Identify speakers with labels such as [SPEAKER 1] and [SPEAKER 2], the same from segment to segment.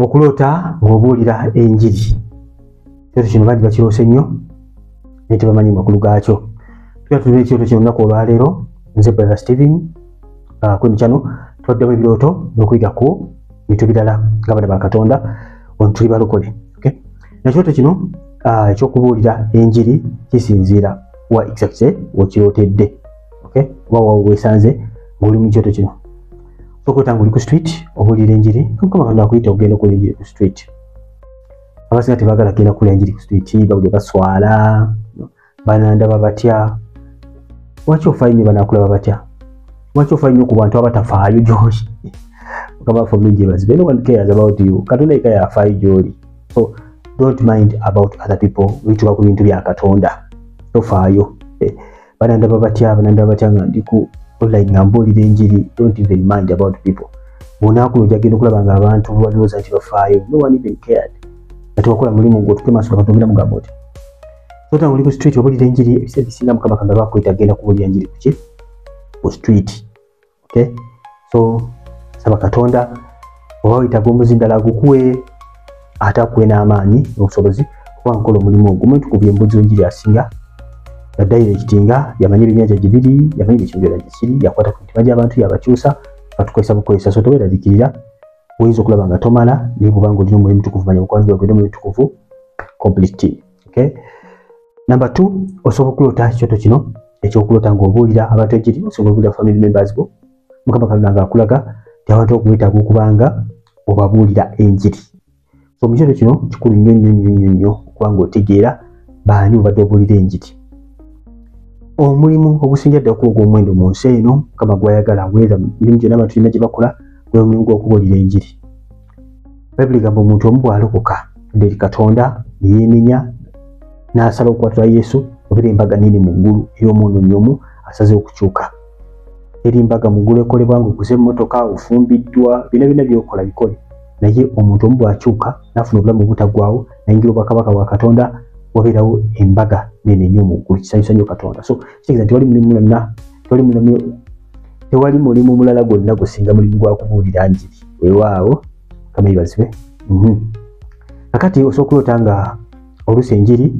[SPEAKER 1] Okulota ng'obuulira enjiri. Ekyoto kino bangi bakiroose nnyo naye tebamanyi makulu gaakyo. Tuba tulina ekyoto kino olunaku olwaleero, nze Brother Steven kweno kyano twaddamu ebirooto n'okuyiga ku bintu birala ng'abaana ba Katonda ono tuli balokole. Ekyoto kino ekyokubuulira enjiri kisinziira wa exactly wokirootedde oba wawe weesanze ng'oli mu kyoto kino. Sokulota ng'oli ku street obuulira enjiri, Mukama Katonda akuyita okugenda okukola enjiri ku street. Abasinga tebaagala kugenda kukola enjiri ku street, babulya baswala, banandaba batya. Lwaki ofaayo nnyo banaakulaba batya? Lwaki ofaayo nnyo ku bantu abatafaayo gy'oli? Mukama waffe omulungi yeebazibwe. No one cares about you. Katonda yekka y'afaayo gy'oli. So don't mind about other people. Wituba ku bintu bya Katonda. Tofaayo. Banandaba batya nga ndi ku online nga mbuulira enjiri. Don't even mind about people. Bw'onaakula ojja kugenda okulaba nga abantu balowooza nti bafaayo. No one even cared. Ate wakola mulimu ng'otuke maaso ga Katonda mugamba oti. So tanga oli ku street obuulira enjiri, ebiseera ebisinga Mukama Katonda bakuyita agenda kubuulira enjiri ku street. So saba Katonda oba wetaaga omuzindala agukuwe, ate akuwe n'amaanyi n'obusobozi okuba nkola omulimu ogwo. Omuntu embuzi w'enjiri asinga yaddayira ekitinga, yamanya ebyennyanja gibiri, yamanya ekibyera gye kiri, yakwata ku mitima gy'abantu yabakyusa, batukozesa bukozesa. So tobeeraliikirira, oyinza okulaba nga tomala naye bw'oba ng'olina omwoyo mutukuvu, manya mukwano gwawe olina omwoyo mutukuvu complete. Number 2, osobola okulota ekyoto kino ekyokulota ng'obuulira abantu enjiri, osobola obuulira family members bo. Mukama Katonda ng'akulaga nti abantu okuwetaaga okubanga obabuulira enjiri. So mu kyoto kino kikulu nnyo okuba ng'otegeera baani obadde obuulira enjiri. Omulimu ogusinga ddala okuba ogw'omuwendo mu nsi eno Mukama gw'ayagala weera mirimu gyonna abantu tulina gye bakola gwe mulimu gw'okubuulira enjiri. Bayibuli egamba omuntu omu bw'alokoka eri Katonda ne yeenenya n'asala okukwatira Yesu, obeera embaga nene mu ggulu ey'omwonoonyi omu asaze okukyuka. Eri embaga mu ggulu ekolebwa ng'oguze emmotoka, ofumbiddwa, byonna by'okola bikole. Naye omuntu omu bw'akyuka n'afuna obulamu obutaggwaawo n'ayingira obwakabaka bwa Katonda, wabeerawo embaga nene nnyo mu ggulu, kisanyusa nnyo Katonda. So kitegeeza nti tewali mulimu mulala gwonna gusinga mulimu gwa kubuulira njiri. Weewaawo Mukama yeebazibwe. Kakati osobola okulota nga oluusi enjiri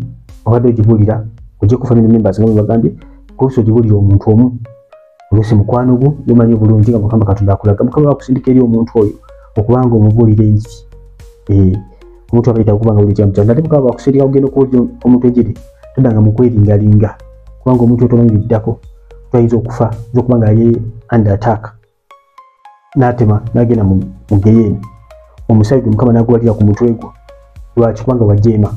[SPEAKER 1] obadde ogibuulira ojje ku family members nga bwe bagambye, oluusi ogibuulira omuntu omu, oluusi mukwano gwo y'omanyi obulungi nga Mukama Katonda akulaga. Mukama bakusindika eri omuntu oyo okubanga omubuulira enjiri. Omuntu abayita okuba nga buli kyamu ate Mukama bakusindika okugenda okubuulira omuntu enjiri, toddanga mu kweringalinga kubanga omuntu otomanyi biddako, twayinza okufa, ayinza okuba nga ye under attack n'atema n'agenda mu geyeeni, omusajja Mukama n'agwalira ku mutwe gwo. Lwaki? Kubanga wajeema.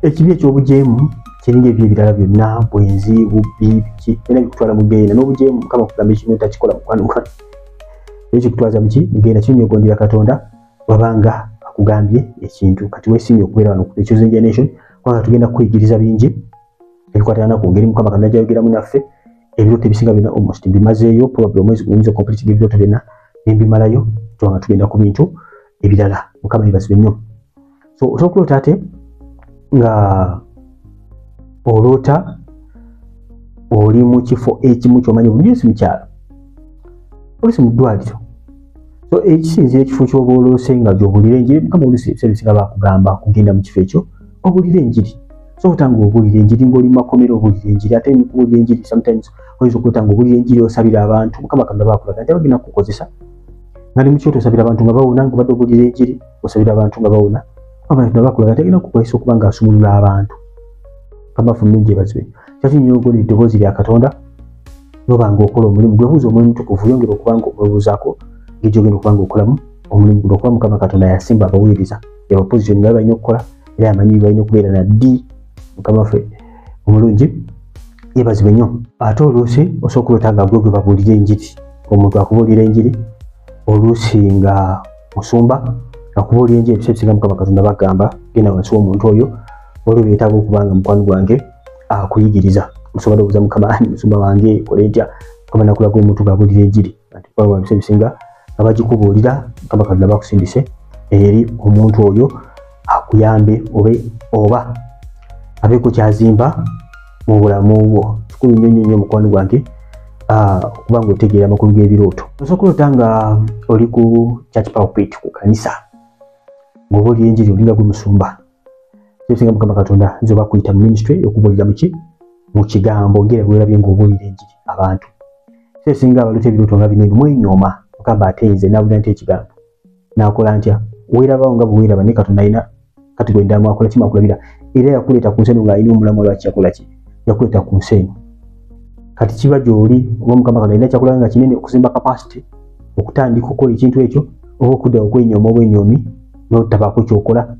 [SPEAKER 1] Ekibi ekyobujeemu kiringa ebyo ebirala byonna, bwenzi, bubbi, byonna bikutwala mu geyeena. N'obujeemu Mukama kugamba ekintu takikola mukwano gwange, naye kikutwaza mu ki? Mu geyeena. Kinyogondera Katonda wabanga akugambye ekintu. Kati weesiimye okubeera wano ku Chosen Generation kubanga tugenda kukuyigiriza bingi ebikwatana ku ngeri Mukama Katonda gy'ayogeramu naffe. Ebirooto ebisinga byonna almost mbimazeeyo, probably omwezi guyinza complete ebirooto byonna ne mbimalayo, tubanga tugenda ku bintu ebirala. Mukama yeebazibwe nnyo. So osobola okulota ate nga olota oli mu kifo ekimu ky'omanyi bulungi, si mukyalo, oluusi mu ddwaliro. So ekisinzira ekifo ky'oba oloose nga gy'obuulira enjiri, Mukama oluusi ebiseera ebisinga bakugamba kugenda mu kifo ekyo obuulira enjiri. So otanga obuulira enjiri ng'oli mu makomero obuulira enjiri, ate mu kubuulira enjiri sometimes oyinza okulota ng'obuulira enjiri osabira abantu. Mukama Katonda bakulaga nti bagenda kukukozesa nga ne mu kyoto osabira abantu nga bawona, ng'obadde obuulira enjiri osabira abantu nga bawona. Mukama Katonda bakulaga nti agenda kukukozesa okuba ng'asumulula abantu. Mukama waffe omulungi yeebazibwe. Kyaki nnyo ogondera eddoboozi lya Katonda n'oba ng'okola omulimu gwe, buuza omwoyo mutukuvu, yongera okuba ng'omwebuuzaako ng'ejjo ogenda okuba ng'okolamu omulimu guno, okuba Mukama Katonda yasimba abaweereza, yaba position nga balina okukola era yamanyi bye balina okubeera na ddi. Mukama waffe omulungi yeebazibwe nnyo. Ate oluusi osobola okulota nga gwe babuulira enjiri, omuntu akubuulira enjiri, oluusi nga musumba akubuulira enjiri. Ebiseera ebisinga Mukama Katonda bagamba genda wansi w'omuntu oyo, waliwo byetaaga okuba nga mukwano gwange akuyigiriza. Osobola okubuuza Mukama, musumba wange kole ntya? Mukama nakulaga omuntu ng'abuulira enjiri. Ati ebiseera ebisinga nga bagikubuulira, Mukama Katonda bakusindise eri omuntu oyo akuyambe oba abeeko kyazimba mu bulamu bwo. Kikulu nnyo mukwano gwange okuba ng'otegeera amakulu g'ebirooto. Osobola okulota nga oli ku church pulpit, ku kanisa, ng'obuulira enjiri olinga gwe musumba. Singa Mukama Katonda nzo bakuyita mu ministry okubuulira mu kigambo ngera bwerabye ng'obuulira enjiri abantu. Singa abalute ebiroto nga binene mwenyooma mukamba ate nze naabulira nti ekigambo naakola ntya weerabawo nga bwe weeraba ne Katonda alina kati gwenda mwakola ki mwakulabira era yakuleeta ku nsi eno ng'alina omulamwa lwaki yakola ki yakuleeta ku nsi eno. Kati kiba gy'oli oba Mukama Katonda alina kyakola nga kinene okuzimba capacity okutandika okukola ekintu ekyo oba okudda okwenyooma obwenyoomi n'otabaako kyokola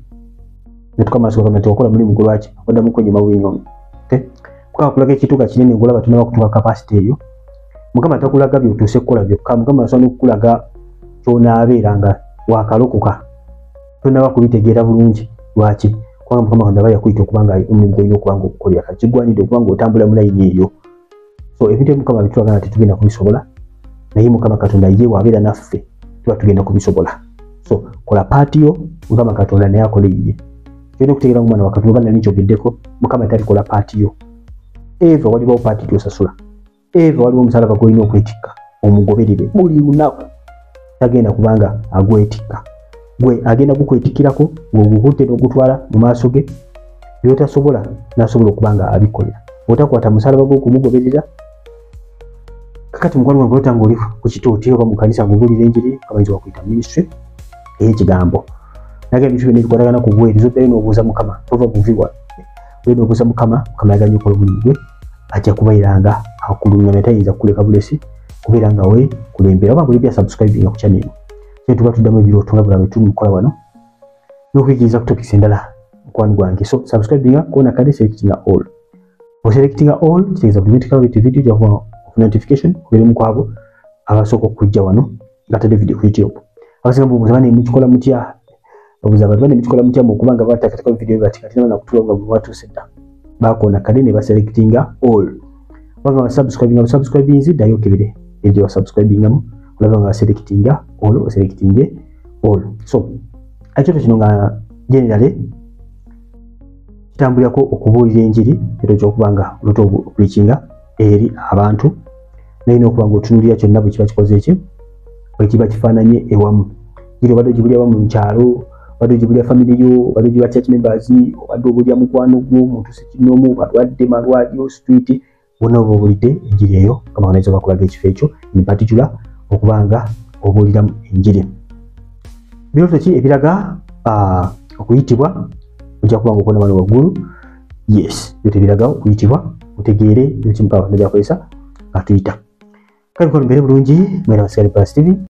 [SPEAKER 1] netukamaaso Katonda tewakola mulimu gwe lwaki oddamu kwenyooma bwenyoomi. Mukama akulaga ekituuka kinene ng'olaba tonaba kutuuka capacity eyo. Mukama takulaga by'otuuse kukola byokka. Mukama asobola n'okukulaga ky'onaabeera nga wakalokoka tonaba kubitegeera bulungi lwaki kubanga Mukama Katonda aba yakuyita okuba nga omulimu gw'olina okuba nga okukolera kati kigwanidde okuba nga otambula mu layini eyo. So ebintu Mukama bitulaga nga tetugenda kubisobola naye Mukama Katonda ye bw'abeera naffe tuba tugenda kubisobola. So kola paati yo Mukama Katonda naye akole ye. Tulina okutegeera omwana wa Katonda oba nali kyogeddeko Mukama talikola paati yo. Eva waliwo paati gy'osasula. Eva waliwo omusalaba gw'olina okwetikka omugoberere buli lunaku tagenda kubanga agwetikka. Gwe agenda gukwetikkirako ng'ogukutte n'ogutwala mu maaso ge by'otasobola n'asobola okuba nga abikolera. Otakwata musalaba gw'okumugoberera. Kakati mukwano gwange otanga oli ku kituuti oba mu kanisa ng'obuulira enjiri kabayinza bakuyita ministry ey'ekigambo. Naye ebintu byonna ebikwatagana ku buweereza oddayo n'obuuza Mukama tova buviwa. Olina obuuza Mukama yaganya okola omulimu gwe ajja kubeeranga akulungamya tayinza kukuleka bulesi kubeera nga we kulembera oba ng'oli bya subscribinga ku channel eno. So tuba tuddamu ebirooto nga bulabe tuli mukola wano n'okuyigiriza ku topics endala mukwano gwange. So subscribinga kuona kale selectinga all. Oselectinga all kitegeeza buli minute kawulite video ojja kuba notification kubeere mukwabo abasooka okujja wano nga tadde video ku YouTube. Abasinga mbuuza bane mukikola mutya obuuza abantu bane mukikola mutya mu kubanga batakataka video bati kati nabana kutula nga bwe batuuse dda bakoona kale ne baselectinga all. Wanga subscribinzi ddayo okebere ebyo basubscribingamu olaba nga selectinga all oselectinge all. So ekyoto kino nga generally kitambulirako okubuulira enjiri ekyoto ky'okuba nga olota okupreachinga eri abantu naye n'okuba nga otunuulira kyonna bwe kiba kikoze eki bwe kiba kifaananye ewamu. Giri obadde ogibulira wamu mu kyalo obadde ogibulira family yo obadde ogibulira church members obadde obulira mukwano gwo omuntu sekinoomu balwadde malwaliro street bonna oba obulidde enjiri eyo Mukama wanayinza bakulaga ekifo ekyo in particular okuba nga obuuliramu enjiri. Birooto ki ebiraga okuyitibwa ojja kuba nga okona wano waggulu. Yes birooto ebiraga okuyitibwa otegeere ebyo Mukama Katonda byakozesa nga tuyita. Kale mbeere bulungi mwera Wasigale Plus TV.